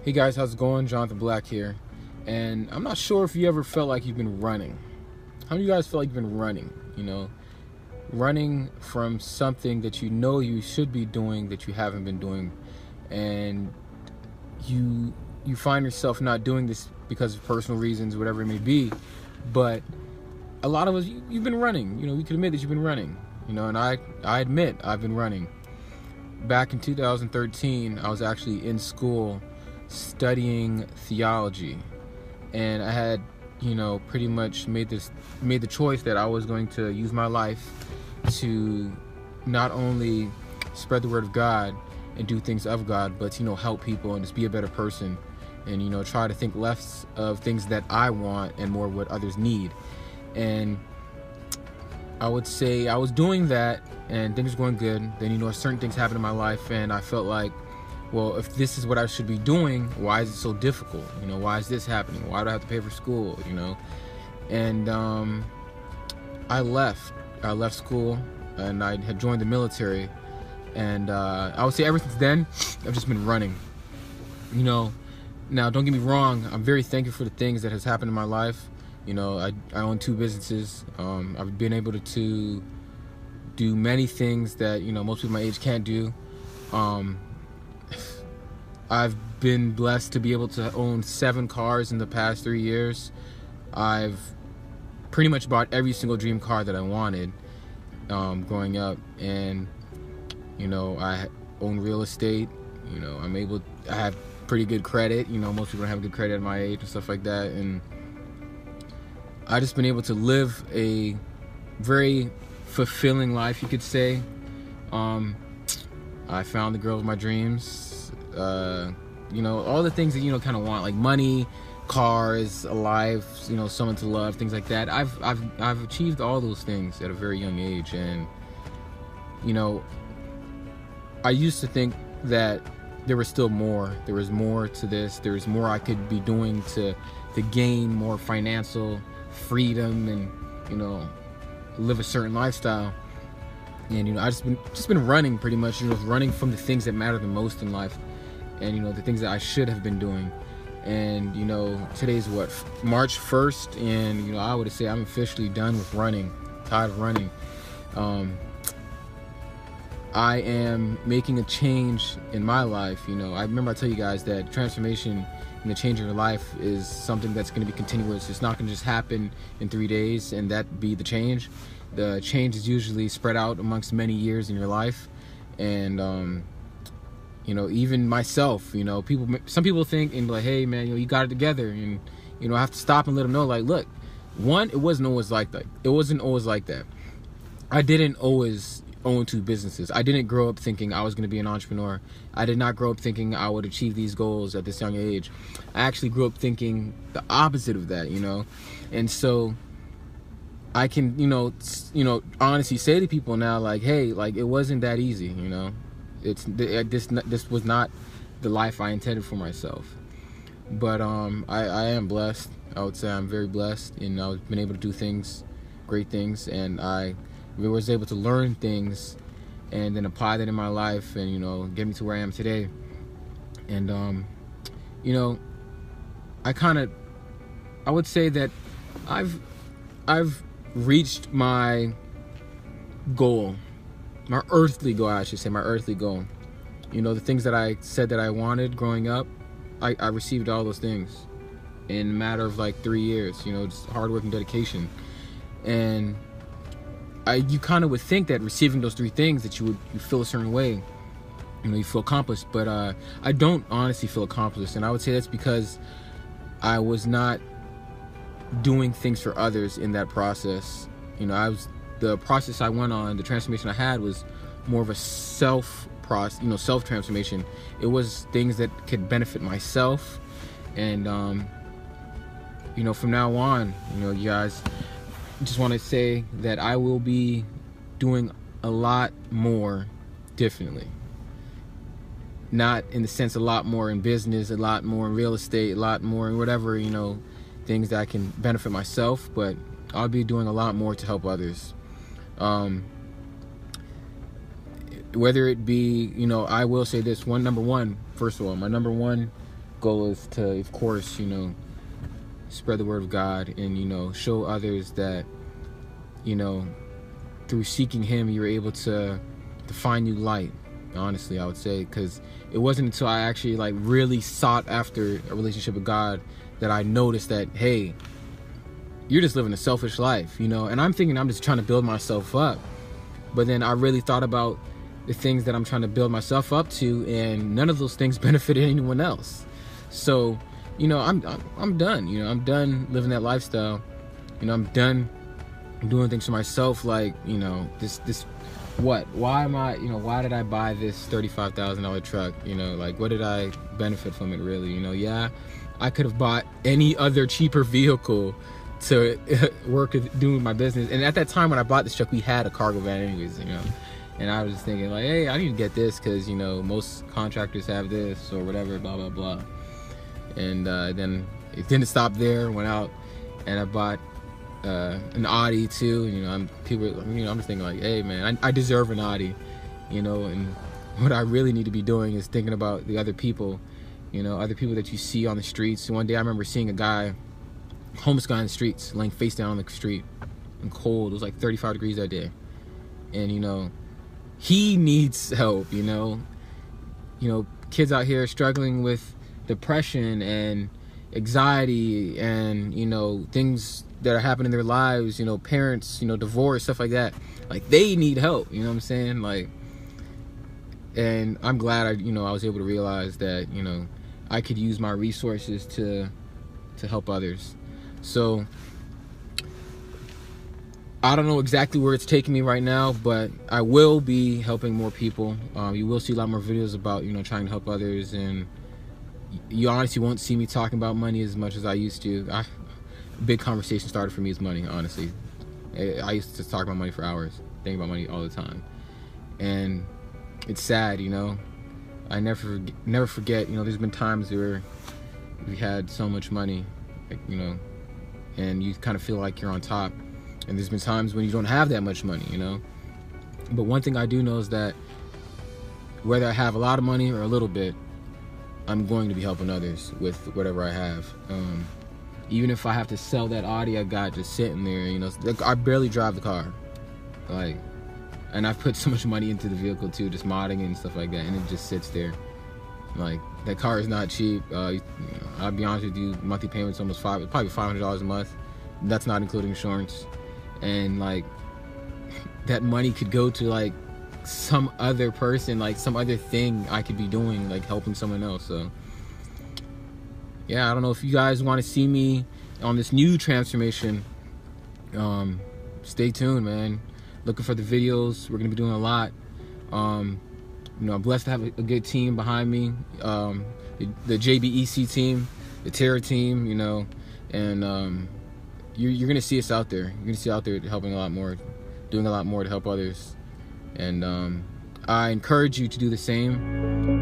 Hey guys, how's it going? Jonathan Black here. And I'm not sure if you ever felt like you've been running. How many of you guys feel like you've been running? Running from something that you know you should be doing that you haven't been doing, and you find yourself not doing this because of personal reasons, whatever it may be. But a lot of us, you've been running. You can admit that you've been running. And I admit I've been running. Back in 2013, I was actually in school studying theology, and I had pretty much made the choice that I was going to use my life to not only spread the word of God and do things of God, but help people and just be a better person, and try to think less of things that I want and more what others need. And I would say I was doing that and things were going good. Then certain things happened in my life, and I felt like, well, if this is what I should be doing, why is it so difficult? Why is this happening? Why do I have to pay for school? And I left school, and I had joined the military, and I would say ever since then I've just been running. Now don't get me wrong, I'm very thankful for the things that has happened in my life. I own 2 businesses. I've been able to do many things that most people my age can't do. I've been blessed to be able to own 7 cars in the past 3 years. I've pretty much bought every single dream car that I wanted growing up, and I own real estate. I have pretty good credit. Most people don't have good credit at my age and stuff like that, and I just been able to live a very fulfilling life, you could say. I found the girl of my dreams. All the things that kind of want, like money, cars, a life, someone to love, things like that. I've achieved all those things at a very young age, and I used to think that there was still more. There was more to this. There was more I could be doing to gain more financial freedom and live a certain lifestyle. And I just been running pretty much, running from the things that matter the most in life, and the things that I should have been doing. And today's what, March 1st, and I would say I'm officially done with running, tired of running. I am making a change in my life. I remember I tell you guys that transformation and the change in your life is something that's going to be continuous. It's not going to just happen in 3 days and that be the change. The change is usually spread out amongst many years in your life. And even myself, some people think and be like, hey man, you got it together, and I have to stop and let them know, like, look, one, it wasn't always like that. It wasn't always like that. I didn't always own 2 businesses. I didn't grow up thinking I was going to be an entrepreneur. I did not grow up thinking I would achieve these goals at this young age. I actually grew up thinking the opposite of that, and so I can, honestly say to people now, like, hey, like, it wasn't that easy, this was not the life I intended for myself. But I am blessed. I would say I'm very blessed, and I've been able to do things, great things, and I was able to learn things and then apply that in my life, and get me to where I am today. And I would say that I've reached my goal, my earthly goal, I should say, my earthly goal. The things that I said that I wanted growing up, I received all those things in a matter of like 3 years, just hard work and dedication. And you kind of would think that receiving those 3 things that you feel a certain way, you feel accomplished, but I don't honestly feel accomplished. And I would say that's because I was not doing things for others in that process. The process I went on, the transformation I had, was more of a self transformation. It was things that could benefit myself, and from now on, you guys, just want to say that I will be doing a lot more differently. Not in the sense a lot more in business, a lot more in real estate, a lot more in whatever, things that I can benefit myself, but I'll be doing a lot more to help others. Whether it be, I will say this, first of all, my number one goal is to, of course, you know, spread the word of God and, you know, show others that, you know, through seeking Him, you're able to find new light. Honestly, I would say, because it wasn't until I actually like really sought after a relationship with God that I noticed that, hey, you're just living a selfish life, you know. And I'm thinking I'm just trying to build myself up, but then I really thought about the things that I'm trying to build myself up to, and none of those things benefited anyone else. So, you know, I'm done. You know, I'm done living that lifestyle. You know, I'm done doing things for myself. Like, you know, why am I, you know, why did I buy this $35,000 truck? You know, like, what did I benefit from it really? You know, yeah, I could have bought any other cheaper vehicle to work doing my business. And at that time when I bought this truck, we had a cargo van anyways, you know. And I was just thinking like, hey, I need to get this because, you know, most contractors have this or whatever, blah, blah, blah. And then it didn't stop there. Went out and I bought an Audi too. You know, I'm just thinking like, hey man, I deserve an Audi, you know. And what I really need to be doing is thinking about the other people, you know, other people that you see on the streets. One day I remember seeing a guy, homeless guy in the streets, laying face down on the street and cold. It was like 35 degrees that day. And, you know, he needs help, you know. You know, kids out here struggling with depression and anxiety and, you know, things that are happening in their lives, you know, parents, you know, divorce, stuff like that. Like, they need help, you know what I'm saying? Like, and I'm glad I was able to realize that, you know, I could use my resources to help others. So I don't know exactly where it's taking me right now, but I will be helping more people. You will see a lot more videos about, you know, trying to help others, and you honestly won't see me talking about money as much as I used to. A big conversation started for me is money, honestly. I used to talk about money for hours, think about money all the time. And it's sad, you know. I never forget, you know, there's been times where we had so much money, like, you know, and you kind of feel like you're on top. And there's been times when you don't have that much money, you know. But one thing I do know is that whether I have a lot of money or a little bit, I'm going to be helping others with whatever I have. Even if I have to sell that Audi I got just sitting there, you know, like, I barely drive the car. Like, and I've put so much money into the vehicle too, just modding and stuff like that, and it just sits there. Like, that car is not cheap. You know, I'll be honest with you, monthly payments almost probably $500 a month. That's not including insurance. And like, that money could go to like some other person, like some other thing I could be doing, like helping someone else. So yeah, I don't know if you guys want to see me on this new transformation. Stay tuned, man. Looking for the videos. We're gonna be doing a lot. You know, I'm blessed to have a good team behind me. The JBEC team, the Terror team, you know, and you're gonna see us out there. You're gonna see out there helping a lot more, doing a lot more to help others. And I encourage you to do the same.